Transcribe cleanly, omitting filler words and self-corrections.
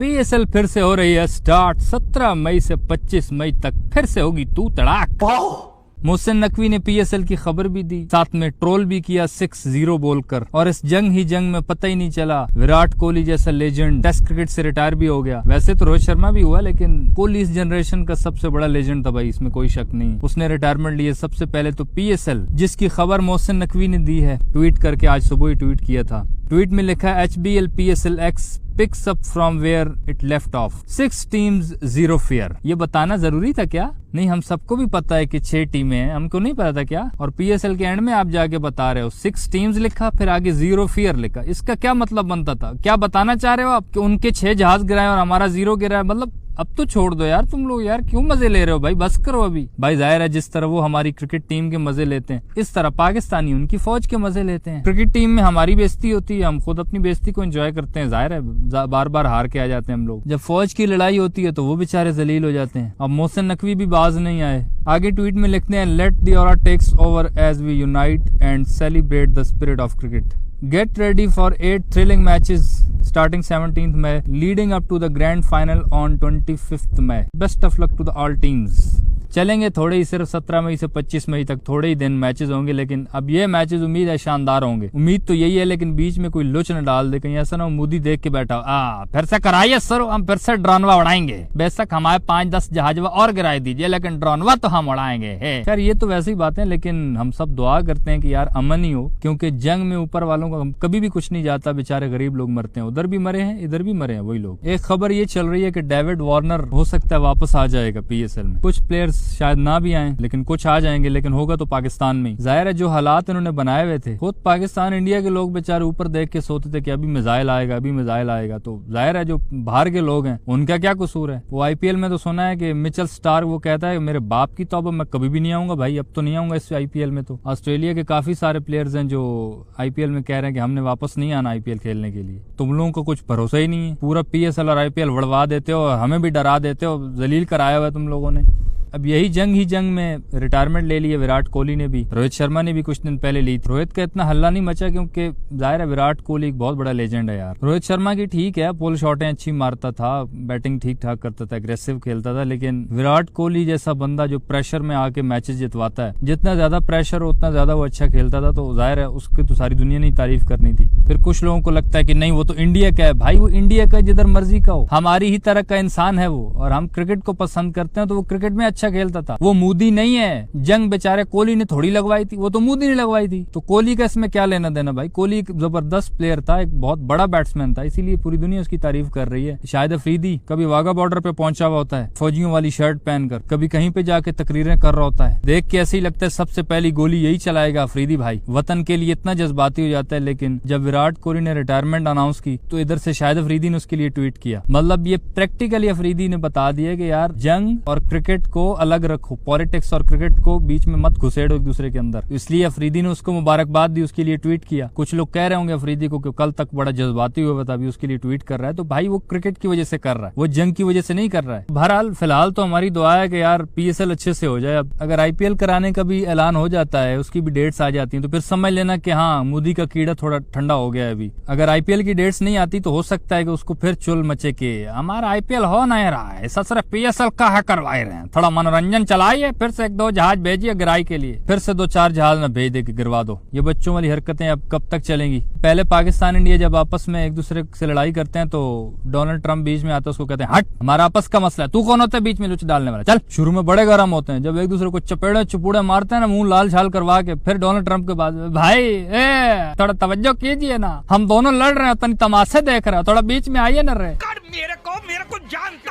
PSL फिर से हो रही है स्टार्ट। 17 मई से 25 मई तक फिर से होगी तू तड़ाक। मोहसिन नकवी ने पीएसएल की खबर भी दी, साथ में ट्रोल भी किया 6-0 बोलकर। और इस जंग में पता ही नहीं चला विराट कोहली जैसा लेजेंड टेस्ट क्रिकेट से रिटायर भी हो गया। वैसे तो रोहित शर्मा भी हुआ, लेकिन कोहली इस जनरेशन का सबसे बड़ा लेजेंड था भाई, इसमें कोई शक नहीं। उसने रिटायरमेंट ली है सबसे पहले तो पीएसएल, जिसकी खबर मोहसिन नकवी ने दी है, ट्वीट करके आज सुबह ही ट्वीट किया था। ट्वीट में लिखा है HBL PSL X picks up from where it left off. 6 teams 0 fear। ये बताना जरूरी था क्या? नहीं, हम सबको भी पता है कि 6 टीमें हैं, हमको नहीं पता था क्या? और पीएसएल के एंड में आप जाके बता रहे हो 6 टीम्स लिखा, फिर आगे 0 fear लिखा। इसका क्या मतलब बनता था? क्या बताना चाह रहे हो आप कि उनके 6 जहाज गिराए और हमारा 0 गिरा है? मतलब अब तो छोड़ दो यार तुम लोग, यार क्यों मजे ले रहे हो भाई, बस करो अभी। भाई जाहिर है जिस तरह वो हमारी क्रिकेट टीम के मजे लेते हैं, इस तरह पाकिस्तानी उनकी फौज के मजे लेते हैं। क्रिकेट टीम में हमारी बेइज्जती होती है, हम खुद अपनी बेइज्जती को एंजॉय करते हैं। जाहिर है बार बार हार के आ जाते हैं हम लोग। जब फौज की लड़ाई होती है तो वो बेचारे जलील हो जाते हैं। अब मोहसिन नकवी भी बाज नहीं आए। आगे ट्वीट में लिखते हैं, let the aura takes over as we unite and celebrate the spirit of cricket. Get ready for 8 thrilling matches starting 17th May, leading up to the grand final on 25th May. Best of luck to the all teams. चलेंगे थोड़े ही, सिर्फ 17 मई से 25 मई तक थोड़े ही दिन matches होंगे, लेकिन अब ये मैचेस उम्मीद है शानदार होंगे। उम्मीद तो यही है, लेकिन बीच में कोई लुच न डाल दे, कहीं ऐसा ना हो मोदी देख के बैठा फिर से कराइए सर, हम फिर से ड्रोनवा उड़ाएंगे, बेशक हमारे 5-10 जहाजवा और गिराए दीजिए, लेकिन ड्रोनवा तो हम उड़ाएंगे। खैर ये तो वैसी बातें, लेकिन हम सब दुआ करते हैं कि यार अमन ही हो, क्योंकि जंग में ऊपर वालों का कभी भी कुछ नहीं जाता, बेचारे गरीब लोग मरते हैं। उधर भी मरे हैं, इधर भी मरे हैं वही लोग। एक खबर ये चल रही है कि डेविड वार्नर हो सकता है वापस आ जाएगा पीएसएल में। कुछ प्लेयर्स शायद ना भी आए, लेकिन कुछ आ जाएंगे, लेकिन होगा तो पाकिस्तान में। जाहिर है जो हालात इन्होंने बनाए हुए थे, खुद पाकिस्तान इंडिया के लोग बेचारे ऊपर देख के सोते थे कि अभी मिसाइल आएगा, अभी मिसाइल आएगा। तो जाहिर है जो बाहर के लोग हैं उनका क्या कसूर है। वो आईपीएल में तो सुना है कि मिचेल स्टार्क वो कहता है मेरे बाप की तौबा, मैं कभी भी नहीं आऊंगा भाई, अब तो नहीं आऊंगा इस आईपीएल में। तो ऑस्ट्रेलिया के काफी सारे प्लेयर्स हैं जो आईपीएल में कह रहे हैं कि हमने वापस नहीं आना आईपीएल खेलने के लिए। तुम लोगों को कुछ भरोसा ही नहीं है, पूरा पीएसएल और आईपीएल वड़वा देते हो, हमें भी डरा देते हो, जलील कराया हुआ है तुम लोगों ने। अब यही जंग में रिटायरमेंट ले ली है विराट कोहली ने भी, रोहित शर्मा ने भी कुछ दिन पहले ली। रोहित का इतना हल्ला नहीं मचा क्योंकि जाहिर है विराट कोहली एक बहुत बड़ा लेजेंड है यार। रोहित शर्मा की ठीक है, पुल शॉटें अच्छी मारता था, बैटिंग ठीक ठाक करता था, एग्रेसिव खेलता था, लेकिन विराट कोहली जैसा बंदा जो प्रेशर में आके मैचेस जितवाता है, जितना ज्यादा प्रेशर हो उतना ज्यादा वो अच्छा खेलता था। तो जाहिर है उसकी तो सारी दुनिया ने तारीफ करनी थी। फिर कुछ लोगों को लगता है कि नहीं वो तो इंडिया का है। भाई वो इंडिया का जिधर मर्जी का हो, हमारी ही तरह का इंसान है वो, और हम क्रिकेट को पसंद करते हैं, तो वो क्रिकेट में अच्छा खेलता था। वो मोदी नहीं है। जंग बेचारे कोहली ने थोड़ी लगवाई थी, वो तो मोदी ने लगवाई थी। तो कोहली का इसमें क्या लेना देना भाई। कोहली एक जबरदस्त प्लेयर था, एक बहुत बड़ा बैट्समैन था, इसीलिए पूरी दुनिया उसकी तारीफ कर रही है। शाहिद अफरीदी कभी वाघा बॉर्डर पे पहुंचा हुआ होता है फौजियों वाली शर्ट पहनकर, कभी कहीं पे जाके तकरीरें कर रहा होता है। देख के ऐसे ही लगता है सबसे पहली गोली यही चलाएगा अफरीदी भाई, वतन के लिए इतना जज्बाती हो जाता है। लेकिन जब विराट कोहली ने रिटायरमेंट अनाउंस की तो इधर से शाहिद अफरीदी ने उसके लिए ट्वीट किया। मतलब ये प्रैक्टिकली अफरीदी ने बता दिया कि यार जंग और क्रिकेट को अलग रखो, पॉलिटिक्स और क्रिकेट को बीच में मत घुसेड़ो एक दूसरे के अंदर। इसलिए अफरीदी ने उसको मुबारकबाद दी, उसके लिए ट्वीट किया। कुछ लोग कह रहे होंगे अफरीदी को कि कल तक बड़ा जज्बाती हुआ था, अभी उसके लिए ट्वीट कर रहा है। तो भाई वो क्रिकेट की वजह से कर रहा है, वो जंग की वजह से नहीं कर रहा है। बहरहाल फिलहाल तो हमारी दुआ है कि यार पीएसएल अच्छे से हो जाए। अब अगर आईपीएल कराने का भी ऐलान हो जाता है, उसकी भी डेट्स आ जाती है, तो फिर समझ लेना कि हाँ मोदी का कीड़ा थोड़ा ठंडा हो गया है अभी। अगर आईपीएल की डेट्स नहीं आती तो हो सकता है कि उसको फिर चुल मचे के हमारा आईपीएल हो नहीं रहा है, सिर्फ पीएसएल का है करवाए रहे हैं, थोड़ा मनोरंजन चलाइए, फिर से 1-2 जहाज भेजिए गिराई के लिए, फिर से 2-4 जहाज न भेज दे के गिरवा दो। ये बच्चों वाली हरकतें अब कब तक चलेंगी। पहले पाकिस्तान इंडिया जब आपस में एक दूसरे से लड़ाई करते हैं तो डोनाल्ड ट्रम्प बीच में आता है, उसको कहते हैं हट हमारा आपस का मसला है, तू कौन होता है बीच में लुच डालने वाला, चल। शुरू में बड़े गर्म होते हैं, जब एक दूसरे को चपेड़े चुपूड़े मारते हैं ना, मुंह लाल छाल करवा के, फिर डोनाल्ड ट्रम्प के बाद भाई थोड़ा तवज्जो कीजिए ना, हम दोनों लड़ रहे हैं, तमाशे देख रहे हैं, थोड़ा बीच में आइए न रहे। मेरे को जानता